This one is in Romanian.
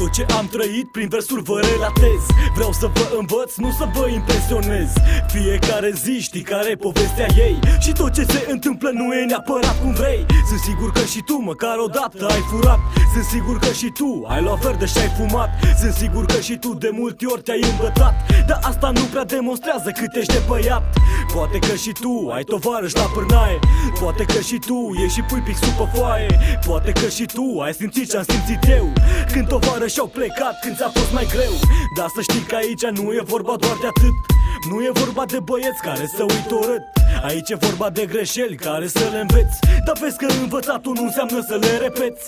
Tot ce am trăit prin versuri vă relatez. Vreau să vă învăț, nu să vă impresionez. Fiecare zi știi care-i povestea ei. Și tot ce se întâmplă nu e neapărat cum vrei. Sunt sigur că și tu măcar odată ai furat. Sunt sigur că și tu ai luat verde și ai fumat. Sunt sigur că și tu de multe ori te-ai îmbătat. Dar asta nu prea demonstrează cât ești de băiat. Poate că și tu ai tovarăș la pârnaie. Poate că și tu ești și pui pixul pe foaie. Poate că și tu ai simțit ce-am simțit eu când tovarăși au plecat, când ți-a fost mai greu. Dar să știi că aici nu e vorba doar de atât. Nu e vorba de băieți care să uită urât. Aici e vorba de greșeli care să le înveți. Dar vezi că învățatul nu înseamnă să le repeți.